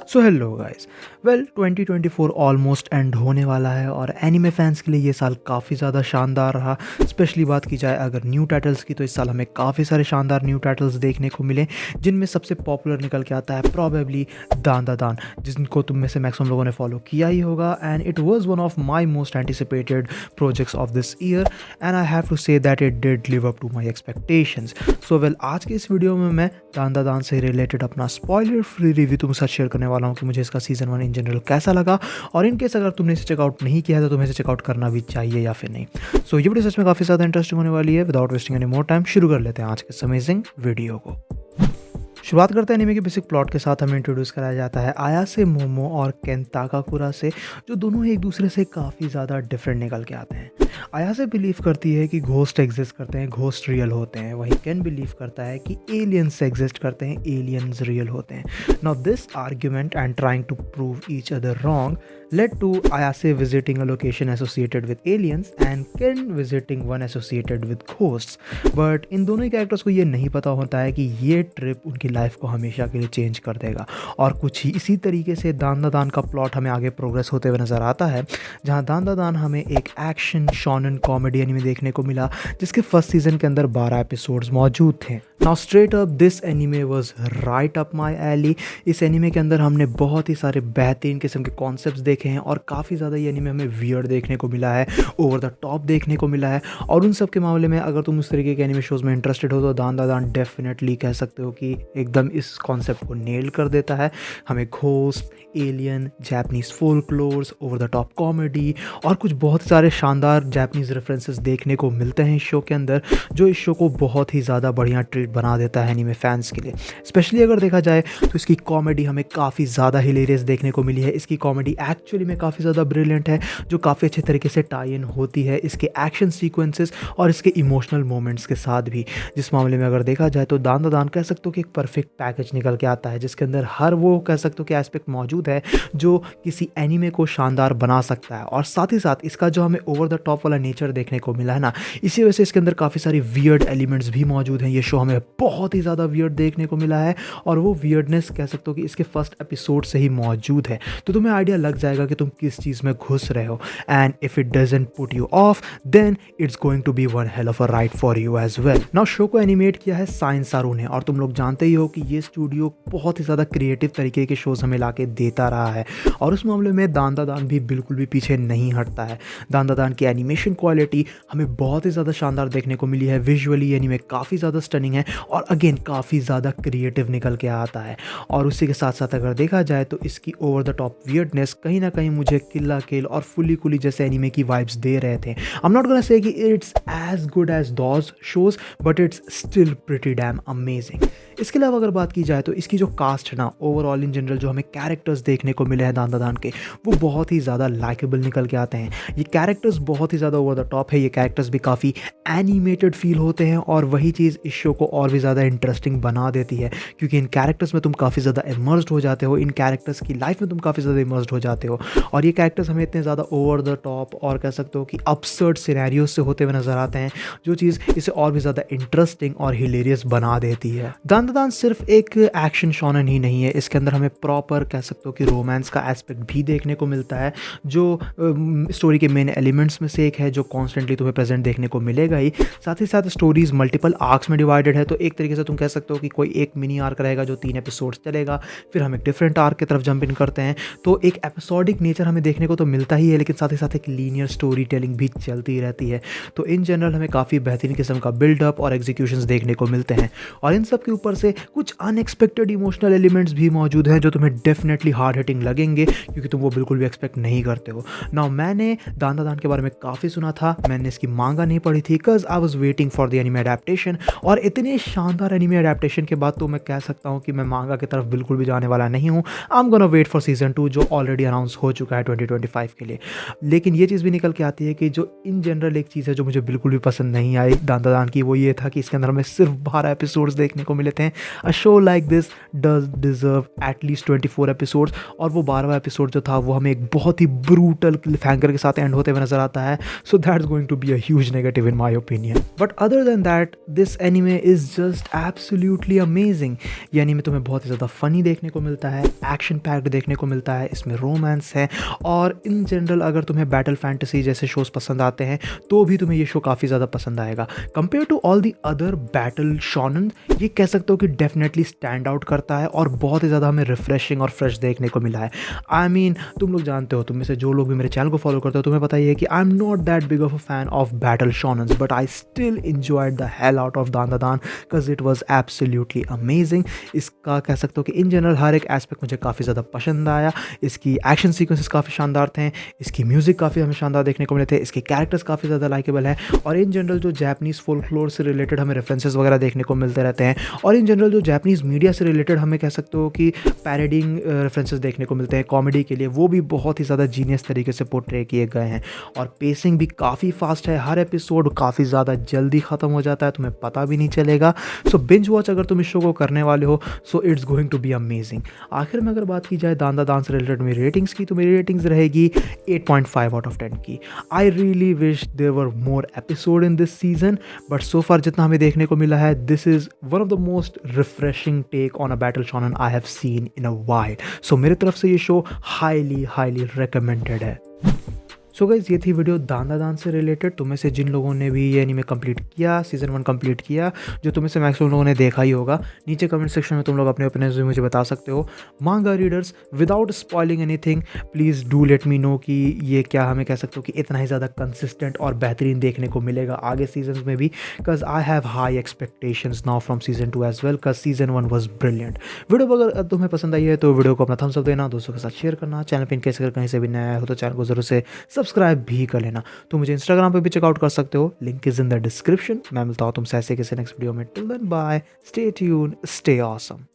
So hello guys. Well 2024 almost and होने वाला है और एनिमे फैंस के लिए ये साल काफ़ी ज़्यादा शानदार रहा। स्पेशली बात की जाए अगर न्यू टाइटल्स की, तो इस साल हमें काफ़ी सारे शानदार न्यू टाइटल्स देखने को मिले, जिनमें सबसे पॉपुलर निकल के आता है प्रॉबेबली दान दा दान, जिनको तुम में से मैक्सिमम लोगों ने फॉलो किया ही होगा। And it was one of my most anticipated projects of this year and I have to say that it did live up to my expectations. So well, आज के इस वीडियो में मैं दान दा दान से रिलेटेड अपना स्पॉइलर फ्री रिव्यू तुम साथ शेयर करने वाला हूँ कि मुझे इसका सीजन 1 इन जनरल कैसा लगा, और इन केस अगर तुमने इसे चेकआउट नहीं किया है तो तुम्हें इसे चेकआउट करना भी चाहिए या फिर नहीं। सो ये वीडियो सच में काफ़ी ज़्यादा इंटरेस्टिंग होने वाली है। Without wasting any more time शुरू कर लेते हैं आज के इस अमेजिंग वीडियो को। शुरुआत करते हैं एनीमे के बेसिक प्लॉट के साथ। हमें इंट्रोड्यूस कराया जाता है आयासे मोमो और केन ताकाकुरा से, जो दोनों एक दूसरे से काफ़ी ज़्यादा डिफरेंट निकल के आते हैं। आयासे बिलीव करती है कि घोस्ट एग्जिस्ट करते हैं, घोस्ट रियल होते हैं, वहीं केन बिलीव करता है कि एलियंस एग्जिस्ट करते हैं, एलियंस रियल होते हैं। Now this argument and trying to prove each other wrong led to Ayase visiting a location associated with aliens and Ken visiting one associated with ghosts. But इन दोनों characters को ये नहीं पता होता है कि ये ट्रिप उनकी लाइफ को हमेशा के लिए चेंज कर देगा। और कुछ ही इसी तरीके से दान दा दान का प्लॉट हमें आगे प्रोग्रेस होते हुए नजर आता है, जहाँ दान दा दान हमें एक एक्शन शॉनन कॉमेडी एनीमे देखने को मिला, जिसके फर्स्ट सीजन के अंदर 12 एपिसोड्स मौजूद थे। Now straight up this anime was right up my alley. इस एनीमे के अंदर हमने बहुत ही सारे बेहतरीन किस्म के कॉन्सेप्ट्स देखे हैं और काफ़ी ज़्यादा ये एनीमे हमें वियर्ड देखने को मिला है, ओवर द टॉप देखने को मिला है। और उन सब के मामले में अगर तुम उस तरीके के एनीमे शोज़ में इंटरेस्टेड हो तो दान दा दान डेफिनेटली कह सकते हो कि एकदम इस कॉन्सेप्ट को नेल कर देता है। हमें ghost, alien, Japanese folklores, over the top comedy और कुछ बहुत सारे शानदार जापानीज़ रेफरेंसेस देखने को मिलते हैं इस शो के अंदर, जो इस शो को बहुत ही ज़्यादा बढ़िया ट्रीट बना देता है एनीमे फैंस के लिए। स्पेशली अगर देखा जाए तो इसकी कॉमेडी हमें काफ़ी ज़्यादा हिलेरियस देखने को मिली है। इसकी कॉमेडी एक्चुअली में काफ़ी ज़्यादा ब्रिलियंट है, जो काफ़ी अच्छे तरीके से टाई इन होती है इसके एक्शन सीक्वेंसेस और इसके इमोशनल मोमेंट्स के साथ भी। जिस मामले में अगर देखा जाए तो दान दा दान कह सकते हो कि एक परफेक्ट पैकेज निकल के आता है, जिसके अंदर हर वो कह सकते हो कि एस्पेक्ट मौजूद है जो किसी एनीमे को शानदार बना सकता है। और साथ ही साथ इसका जो हमें ओवर द टॉप वाला नेचर देखने को मिला है ना, इसी वजह से इसके अंदर काफ़ी सारी वियर्ड एलिमेंट्स भी मौजूद हैं। ये शो हमें बहुत ही ज़्यादा वियर्ड देखने को मिला है और वो वियर्डनेस कह सकते हो कि इसके फर्स्ट एपिसोड से ही मौजूद है, तो तुम्हें आइडिया लग जाएगा कि तुम किस चीज़ में घुस रहे हो। And if it doesn't put you off then it's going to be one hell of a ride for you as well. Now show को एनिमेट किया है साइंस सारू ने, और तुम लोग जानते ही हो कि ये स्टूडियो बहुत ही ज़्यादा क्रिएटिव तरीके के शोज़ हमें लाके देता रहा है, और उस मामले में दान दा दान भी बिल्कुल भी पीछे नहीं हटता है। दान दा दान की एनिमेशन क्वालिटी हमें बहुत ही ज़्यादा शानदार देखने को मिली है। विजुअली एनीमे काफ़ी ज़्यादा स्टनिंग है और अगेन काफ़ी ज़्यादा क्रिएटिव निकल के आता है। और उसी के साथ साथ अगर देखा जाए तो इसकी ओवर द टॉप वियर्डनेस कहीं ना कहीं मुझे किल ला किल और फुली कुली जैसे एनीमे की वाइब्स दे रहे थे। आई एम नॉट गोना से कि it's as good as those shows, but it's still pretty damn amazing. इसके अलावा अगर बात की जाए तो इसकी जो कास्ट है ना, ओवरऑल इन जनरल जो हमें कैरेक्टर्स देखने को मिले हैं दान दा दान के, वो बहुत ही ज़्यादा लाइकेबल निकल के आते हैं। ये कैरेक्टर्स बहुत ही ज़्यादा ओवर द टॉप है, ये कैरेक्टर्स भी काफ़ी एनिमेटेड फील होते हैं, और वही चीज़ इस शो को और भी ज़्यादा इंटरेस्टिंग बना देती है, क्योंकि इन कैरेक्टर्स में तुम काफ़ी ज़्यादा इमर्स्ड हो जाते हो, इन कैरेक्टर्स की लाइफ में तुम काफ़ी ज़्यादा इमर्स्ड हो जाते हो। और ये कैरेक्टर्स हमें इतने ज़्यादा ओवर द टॉप और कह सकते हो कि अपसर्ड सिनेरियोज से होते हुए नजर आते हैं, जो चीज़ इसे और भी ज़्यादा इंटरेस्टिंग और हिलेरियस बना देती है। दान दा दान सिर्फ एक एक्शन शॉनन ही नहीं है, इसके अंदर हमें प्रॉपर कह सकते हो कि रोमांस का एस्पेक्ट भी देखने को मिलता है, जो स्टोरी के मेन एलिमेंट्स में से एक है, जो कॉन्स्टेंटली तुम्हें प्रेजेंट देखने को मिलेगा ही। साथ ही साथ स्टोरीज मल्टीपल आर्क्स में डिवाइडेड है, तो एक तरीके से तुम कह सकते हो कि कोई एक मिनी आर्क रहेगा जो 3 एपिसोड्स चलेगा, फिर हम एक डिफरेंट आर्क की तरफ जंप इन करते हैं, तो एक एपिसोडिक नेचर हमें देखने को तो मिलता ही है, लेकिन साथ ही साथ एक लीनियर स्टोरी टेलिंग भी चलती रहती है। तो इन जनरल हमें काफ़ी बेहतरीन किस्म का बिल्डअप और एग्जीक्यूशंस देखने को मिलते हैं, और इन सब के ऊपर से कुछ अनएक्सपेक्टेड इमोशनल एलिमेंट्स भी मौजूद हैं, जो तुम्हें डेफिनेटली हार्ड हिटिंग लगेंगे, क्योंकि तुम वो बिल्कुल भी एक्सपेक्ट नहीं करते हो। नाउ मैंने दान दा दान के बारे में काफ़ी सुना था, मैंने इसकी मांगा नहीं पढ़ी थी, because I was waiting for the anime adaptation, और इतने शानदार एनिमे अडेप्टेशन के बाद तो मैं कह सकता हूँ कि मैं मांगा की तरफ बिल्कुल भी जाने वाला नहीं हूँ। I am gonna wait for season 2, जो ऑलरेडी अनाउंस हो चुका है 2025 के लिए। लेकिन ये चीज़ भी निकल के आती है कि जो इन जनरल एक चीज़ है जो मुझे बिल्कुल भी पसंद नहीं आई दान दा दान की, वो ये था कि इसके अंदर हमें सिर्फ 12 एपिसोड्स देखने को मिले थे। A show like this does deserve at least 24 episodes, और वो 12वां एपिसोड जो था वो हमें एक बहुत ही ब्रूटल क्लिफहैंगर के साथ एंड होते हुए नजर आता है। So that's going to be a huge negative in my opinion. But other than that this anime is is just absolutely amazing. ये एनीमे तुम्हें बहुत ही ज़्यादा फ़नी देखने को मिलता है, एक्शन पैक्ड देखने को मिलता है, इसमें रोमांस है और इन जनरल अगर तुम्हें बैटल फैंटेसी जैसे शोज़ पसंद आते हैं तो भी तुम्हें ये शो काफ़ी ज़्यादा पसंद आएगा। Compare to all the other battle shonen ये कह सकते हो कि डेफिनेटली स्टैंड आउट करता है और बहुत ही ज़्यादा हमें रिफ्रेशिंग और फ्रेश देखने को मिला है। आई मीन तुम लोग जानते हो, तुम में से जो लोग भी मेरे चैनल को फॉलो करते हो तुम्हें पता ही है कि I am not that big of a fan of battle shonens, but I still enjoyed the hell out of दान दान because it was absolutely amazing। इसका कह सकते हो कि इन जनरल हर एक एस्पेक्ट मुझे काफ़ी ज़्यादा पसंद आया। इसकी एक्शन सीक्वेंसेस काफ़ी शानदार थे, इसकी म्यूज़िक काफ़ी हमें शानदार देखने को मिले थे, इसके कैरेक्टर्स काफ़ी ज़्यादा लाइकेबल है और इन जनरल जो जापानीज़ फोल्कलोर से रिलेटेड हमें रेफरेंसेस वगैरह देखने को मिलते रहते हैं और इन जनरल जो जापानीज़ मीडिया से रिलेटेड हमें कह सकते हो कि पैरोडिंग रेफरेंसेस देखने को मिलते हैं कॉमेडी के लिए, वो भी बहुत ही ज़्यादा जीनियस तरीके से पोर्ट्रे किए गए हैं और पेसिंग भी काफ़ी फास्ट है। हर एपिसोड काफ़ी ज़्यादा जल्दी ख़त्म हो जाता है, तुम्हें पता भी नहीं चलेगा। सो बिंज वॉच अगर तुम इस शो को करने वाले हो so it's going to be amazing. आखिर में अगर बात की जाए दान दान से रिलेटेड मेरी रेटिंग्स की तो मेरी रेटिंग्स रहेगी 8.5 आउट ऑफ 10 की। I really wish there were more episode in this season, but so far जितना हमें देखने को मिला है this is one of the most refreshing take on a battle shonen I have seen in a while. So मेरी तरफ से ये शो हाईली रिकमेंडेड है। सो गाइज़ ये थी वीडियो दान दान से रिलेटेड। तुम्हें से जिन लोगों ने भी ये एनीमे कंप्लीट किया, सीज़न 1 कंप्लीट किया, जो तुम्हें से मैक्सिमम लोगों ने देखा ही होगा, नीचे कमेंट सेक्शन में तुम लोग अपने ओपिनियंस भी मुझे बता सकते हो। मांगा readers without spoiling anything please do let me know कि ये क्या हमें कह सकते हो कि इतना ही ज़्यादा कंसिस्टेंट और बेहतरीन देखने को मिलेगा आगे सीजन में भी, because I have high expectations now from season 2 as well, because season 1 was brilliant. Video अगर तुम्हें पसंद आई है तो वीडियो को अपना थम्स अप देना, दोस्तों के साथ शेयर करना, चैनल पर इनकेस अगर कहीं से भी नया हो तो चैनल को जरूर से सब्सक्राइब भी कर लेना। तो मुझे इंस्टाग्राम पे भी चेकआउट कर सकते हो, link is in the description. मैं मिलता हूँ तुमसे ऐसे किसी नेक्स्ट वीडियो में। Till then bye, stay tune, stay awesome.